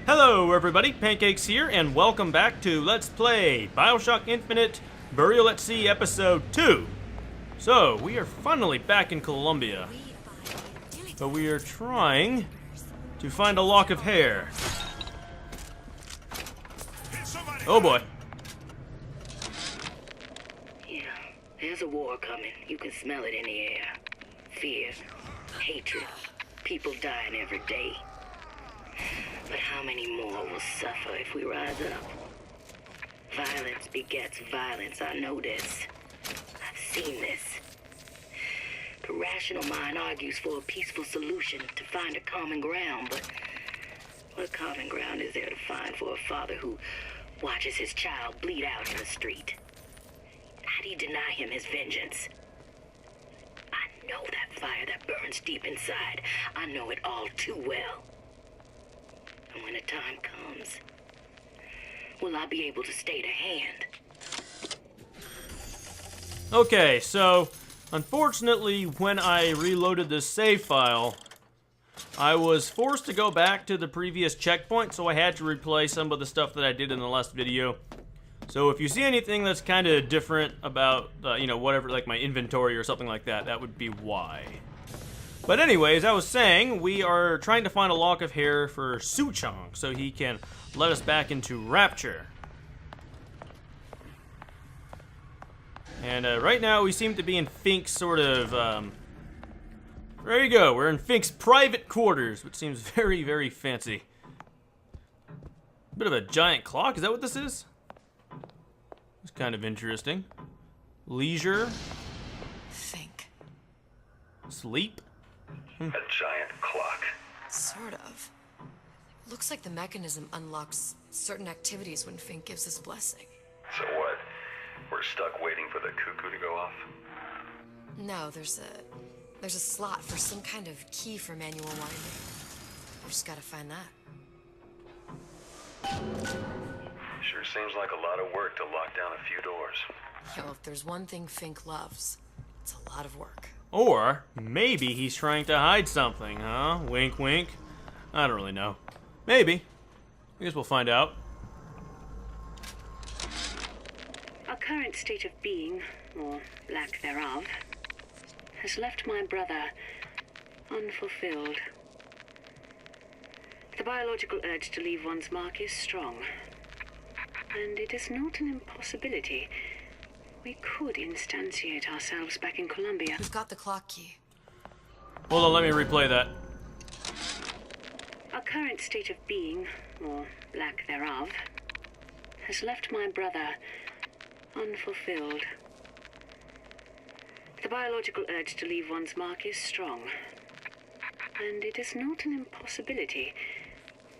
Hello everybody, PainCakes here, and welcome back to Let's Play Bioshock Infinite, Burial at Sea Episode 2. So, we are finally back in Colombia, but we are trying to find a lock of hair. Oh boy. Yeah, there's a war coming. You can smell it in the air. Fear, hatred, people dying every day. But how many more will suffer if we rise up? Violence begets violence, I know this. I've seen this. The rational mind argues for a peaceful solution to find a common ground, but what common ground is there to find for a father who watches his child bleed out in the street? How do you deny him his vengeance? I know that fire that burns deep inside. I know it all too well. And when the time comes, will I be able to stay to hand? Okay, so unfortunately when I reloaded this save file, I was forced to go back to the previous checkpoint, so I had to replay some of the stuff that I did in the last video. So if you see anything that's kind of different about, whatever, like my inventory or something like that, that would be why. But anyways, I was saying, we are trying to find a lock of hair for Suchong, so he can let us back into Rapture. And right now, we seem to be in Fink's sort of, there you go, we're in Fink's private quarters, which seems very, very fancy. Bit of a giant clock, is that what this is? It's kind of interesting. Leisure. Think. Sleep. A giant clock. Sort of. Looks like the mechanism unlocks certain activities when Fink gives his blessing. So what? We're stuck waiting for the cuckoo to go off? No, there's a slot for some kind of key for manual winding. We just gotta find that. Sure seems like a lot of work to lock down a few doors. Yo, if there's one thing Fink loves, it's a lot of work. Or maybe he's trying to hide something, huh? Wink, wink. I don't really know. Maybe. I guess we'll find out. Our current state of being, or lack thereof, has left my brother unfulfilled. The biological urge to leave one's mark is strong, and it is not an impossibility. We could instantiate ourselves back in Colombia. We've got the clock key. Hold on, let me replay that. Our current state of being, or lack thereof, has left my brother unfulfilled. The biological urge to leave one's mark is strong, and it is not an impossibility.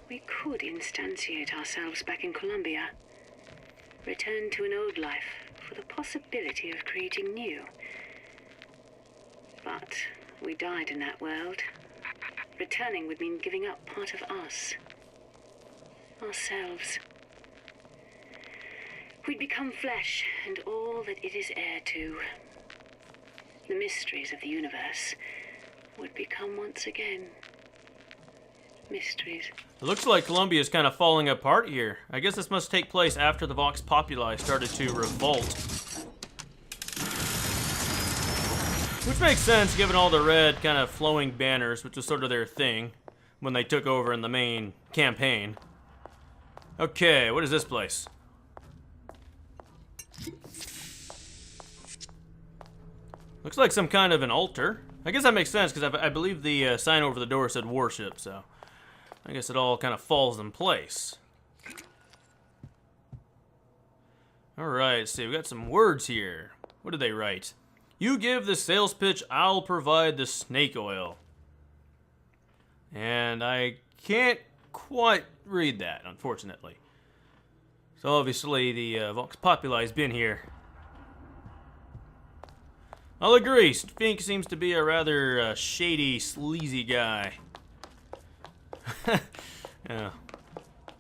We could instantiate ourselves back in Colombia, return to an old life for the possibility of creating new. But we died in that world. Returning would mean giving up part of us. Ourselves. We'd become flesh and all that it is heir to. The mysteries of the universe would become once again mysteries. It looks like Colombia is kind of falling apart here. I guess this must take place after the Vox Populi started to revolt. Which makes sense given all the red kind of flowing banners, which was sort of their thing when they took over in the main campaign. Okay, what is this place? Looks like some kind of an altar. I guess that makes sense because I believe the sign over the door said worship, so I guess it all kind of falls in place. Alright, let's see, we got some words here. What did they write? You give the sales pitch, I'll provide the snake oil. And I can't quite read that, unfortunately. So obviously the Vox Populi has been here. I'll agree, Fink seems to be a rather shady, sleazy guy. Yeah.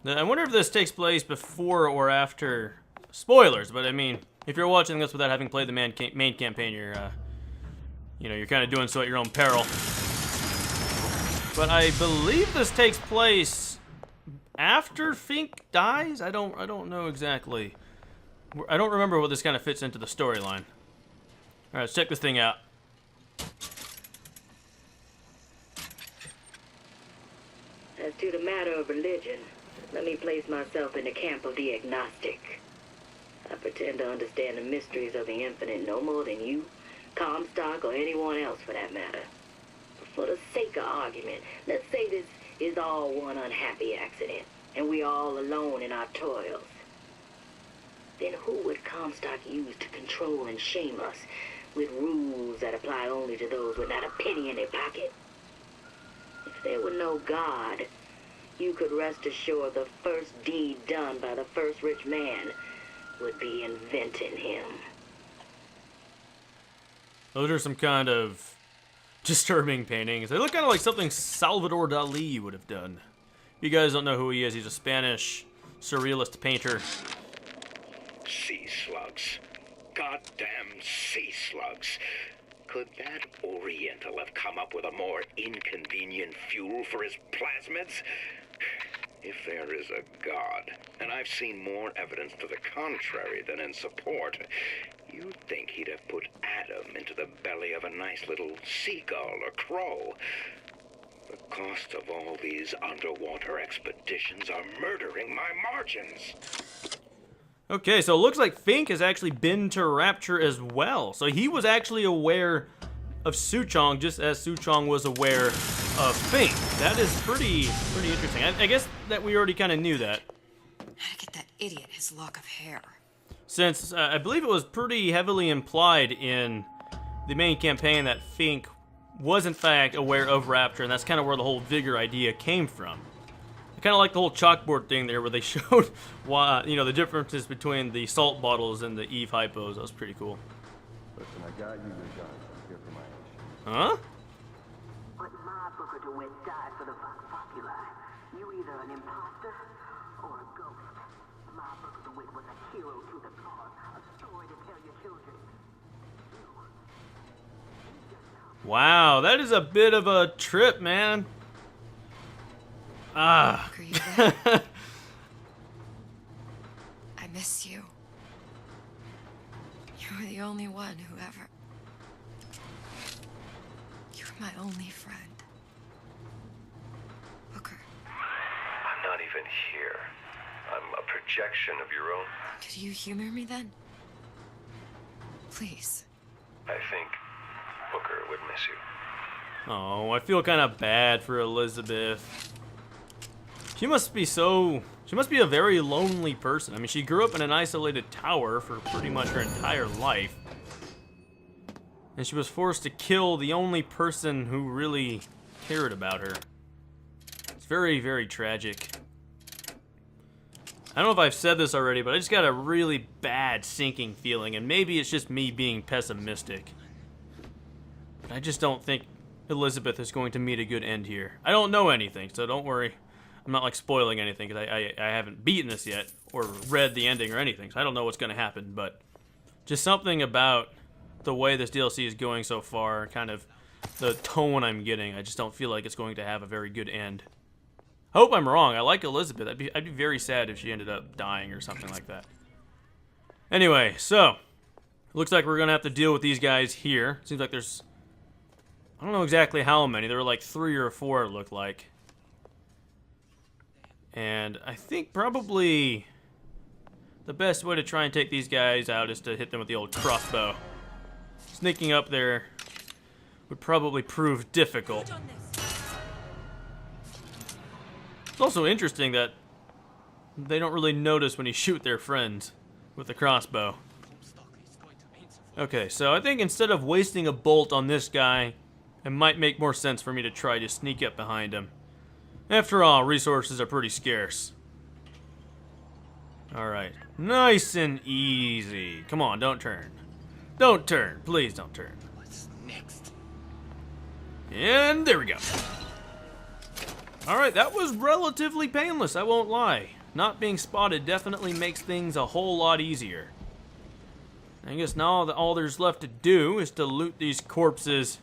I wonder if this takes place before or after... Spoilers, but I mean, if you're watching this without having played the main campaign, you're kind of doing so at your own peril. But I believe this takes place after Fink dies? I don't know exactly. I don't remember what this kind of fits into the storyline. All right, let's check this thing out. As to the matter of religion, let me place myself in the camp of the agnostic. I pretend to understand the mysteries of the infinite no more than you, Comstock, or anyone else for that matter. But for the sake of argument, let's say this is all one unhappy accident, and we're all alone in our toils. Then who would Comstock use to control and shame us with rules that apply only to those with not a penny in their pocket? If there were no God, you could rest assured the first deed done by the first rich man would be inventing him. Those are some kind of disturbing paintings. They look kind of like something Salvador Dali would have done. If you guys don't know who he is, he's a Spanish surrealist painter. Sea slugs. Goddamn sea slugs. Could that Oriental have come up with a more inconvenient fuel for his plasmids? If there is a God, and I've seen more evidence to the contrary than in support, you'd think he'd have put Adam into the belly of a nice little seagull or crow. The cost of all these underwater expeditions are murdering my margins. Okay, so it looks like Fink has actually been to Rapture as well. So he was actually aware of Suchong just as Suchong was aware of Fink. That is pretty interesting. I guess that we already kind of knew that. How to get that idiot his lock of hair? Since I believe it was pretty heavily implied in the main campaign that Fink was in fact aware of Rapture, and that's kind of where the whole Vigor idea came from. I kind of like the whole chalkboard thing there where they showed why, you know, the differences between the salt bottles and the Eve hypos. That was pretty cool. Listen, I got you your guns. I'm here for my age. Huh? But my Booker DeWitt died for the Vox Populi. You either an imposter or a ghost. My Booker DeWitt was a hero to the cause, a story to tell your children. Wow, that is a bit of a trip, man. Ah. Are you there? I miss you. You were the only one who ever... You were my only friend. Booker, I'm not even here. I'm a projection of your own. could you humor me then? Please. I think Booker would miss you. Oh, I feel kind of bad for Elizabeth. She must be a very lonely person. I mean, she grew up in an isolated tower for pretty much her entire life. And she was forced to kill the only person who really cared about her. It's very, very tragic. I don't know if I've said this already, but I just got a really bad sinking feeling, and maybe it's just me being pessimistic. But I just don't think Elizabeth is going to meet a good end here. I don't know anything, so don't worry. I'm not like spoiling anything because I haven't beaten this yet or read the ending or anything, so I don't know what's going to happen. But just something about the way this DLC is going so far, kind of the tone I'm getting, I just don't feel like it's going to have a very good end. I hope I'm wrong. I like Elizabeth. I'd be very sad if she ended up dying or something like that. Anyway, so looks like we're going to have to deal with these guys here. Seems like there's... I don't know exactly how many. There were like 3 or 4 it looked like. And I think probably the best way to try and take these guys out is to hit them with the old crossbow. Sneaking up there would probably prove difficult. It's also interesting that they don't really notice when you shoot their friends with the crossbow. Okay, so I think instead of wasting a bolt on this guy, it might make more sense for me to try to sneak up behind him. After all, resources are pretty scarce. Alright, nice and easy. Come on, don't turn. Don't turn. Please don't turn. What's next? And there we go. Alright, that was relatively painless, I won't lie. Not being spotted definitely makes things a whole lot easier. I guess now all there's left to do is to loot these corpses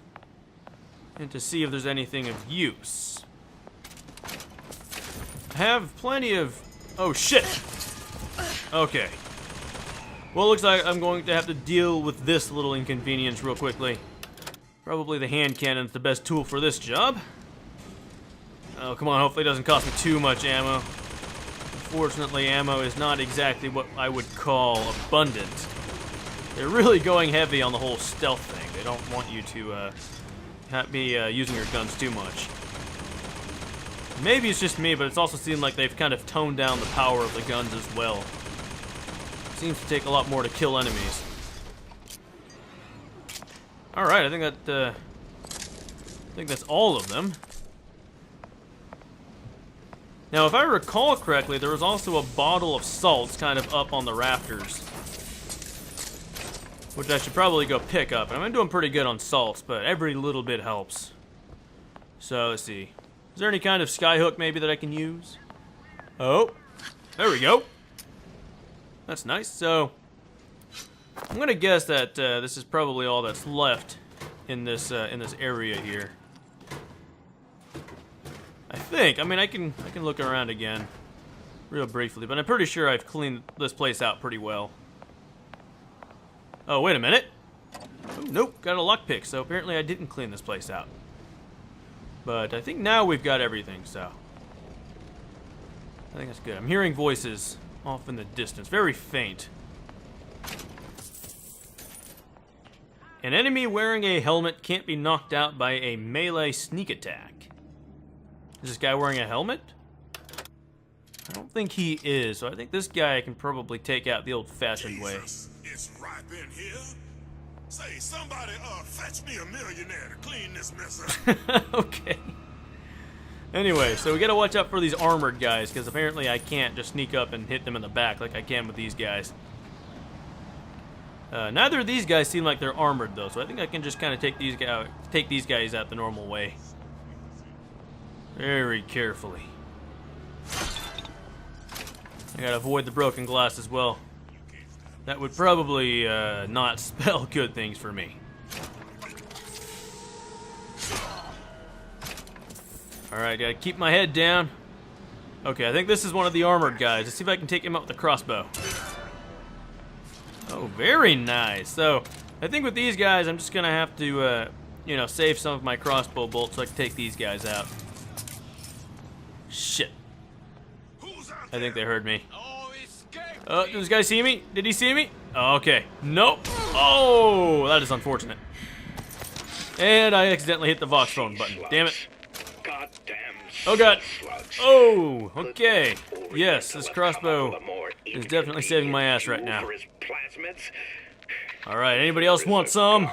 and to see if there's anything of use. I have plenty of... Oh, shit! Okay. Well, it looks like I'm going to have to deal with this little inconvenience real quickly. Probably the hand cannon's the best tool for this job. Oh, come on, hopefully it doesn't cost me too much ammo. Unfortunately, ammo is not exactly what I would call abundant. They're really going heavy on the whole stealth thing. They don't want you to be using your guns too much. Maybe it's just me, but it's also seemed like they've kind of toned down the power of the guns as well. Seems to take a lot more to kill enemies. Alright, I think that's all of them. Now, if I recall correctly, there was also a bottle of salts kind of up on the rafters, which I should probably go pick up. And I'm doing pretty good on salts, but every little bit helps. So, let's see. Is there any kind of skyhook maybe that I can use? Oh, there we go. That's nice. So, I'm gonna guess that this is probably all that's left in this area here. I think. I mean, I can look around again, real briefly, but I'm pretty sure I've cleaned this place out pretty well. Oh, wait a minute. Oh, nope, got a lockpick. So apparently I didn't clean this place out. But I think now we've got everything. So I think that's good. I'm hearing voices off in the distance, very faint. An enemy wearing a helmet can't be knocked out by a melee sneak attack. Is this guy wearing a helmet? I don't think he is, so I think this guy I can probably take out the old-fashioned way. It's right in here. Say, somebody fetch me a millionaire to clean this mess up. Okay. Anyway, so we gotta watch out for these armored guys, because apparently I can't just sneak up and hit them in the back like I can with these guys. Neither of these guys seem like they're armored, though, so I think I can just kind of take these guys out the normal way. Very carefully. I gotta avoid the broken glass as well. That would probably not spell good things for me. Alright, gotta keep my head down. Okay, I think this is one of the armored guys. Let's see if I can take him out with the crossbow. Oh, very nice. So, I think with these guys, I'm just gonna have to, you know, save some of my crossbow bolts so I can take these guys out. Shit. I think they heard me. Oh, did this guy see me? Did he see me? Oh, okay. Nope. Oh, that is unfortunate. And I accidentally hit the Vox phone button. Damn it. Oh, God. Oh, okay. Yes, this crossbow is definitely saving my ass right now. Alright, anybody else want some?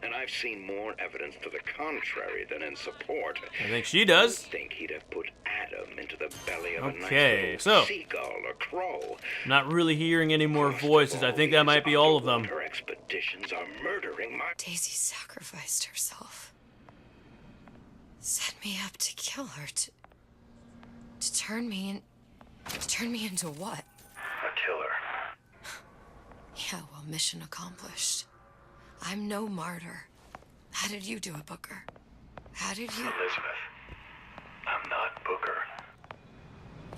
And I've seen more evidence to the contrary than in support. I think she does. I think he'd have put Adam into the belly of a nice so seagull or crow. Not really hearing any more voices. I think that might be all of them. Her expeditions are murdering my... Daisy sacrificed herself. Set me up to kill her, to turn me into what? A killer. Yeah, well, mission accomplished. I'm no martyr. How did you do it, Booker? How did you... Elizabeth, I'm not Booker.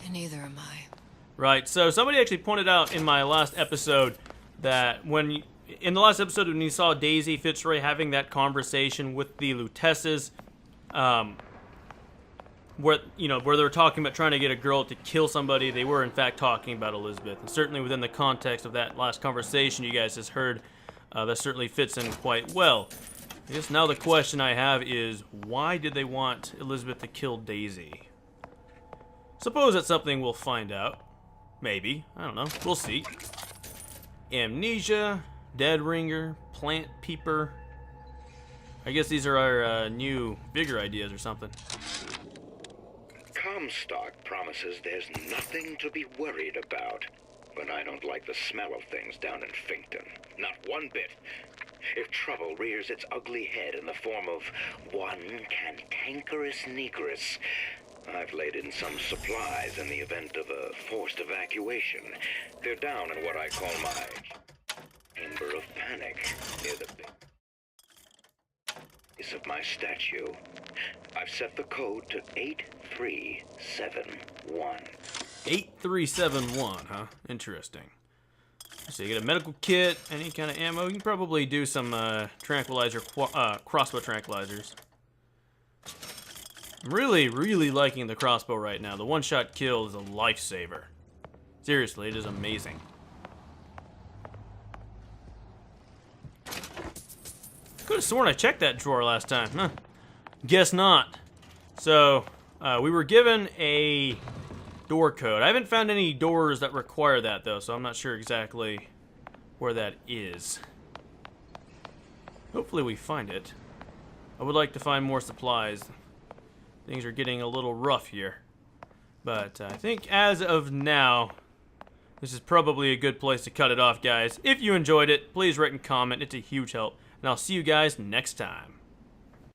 And neither am I. Right, so somebody actually pointed out in my last episode that in the last episode when you saw Daisy Fitzroy having that conversation with the Lutesses, where they were talking about trying to get a girl to kill somebody, they were in fact talking about Elizabeth. And certainly within the context of that last conversation you guys just heard, that certainly fits in quite well. I guess now the question I have is, why did they want Elizabeth to kill Daisy? Suppose that's something we'll find out. Maybe. I don't know. We'll see. Amnesia, Dead Ringer, Plant Peeper. I guess these are our new, bigger ideas or something. Comstock promises there's nothing to be worried about. But I don't like the smell of things down in Finkton. Not one bit. If trouble rears its ugly head in the form of one cantankerous negress, I've laid in some supplies in the event of a forced evacuation. They're down in what I call my chamber of panic near the big... of my statue. I've set the code to 8371. 8371, huh? Interesting. So you get a medical kit, any kind of ammo. You can probably do some crossbow tranquilizers. I'm really, really liking the crossbow right now. The one-shot kill is a lifesaver. Seriously, it is amazing. Could have sworn I checked that drawer last time. Huh. Guess not. So, we were given a door code. I haven't found any doors that require that, though, so I'm not sure exactly where that is. Hopefully we find it. I would like to find more supplies. Things are getting a little rough here. But I think as of now, this is probably a good place to cut it off, guys. If you enjoyed it, please rate and comment. It's a huge help. And I'll see you guys next time.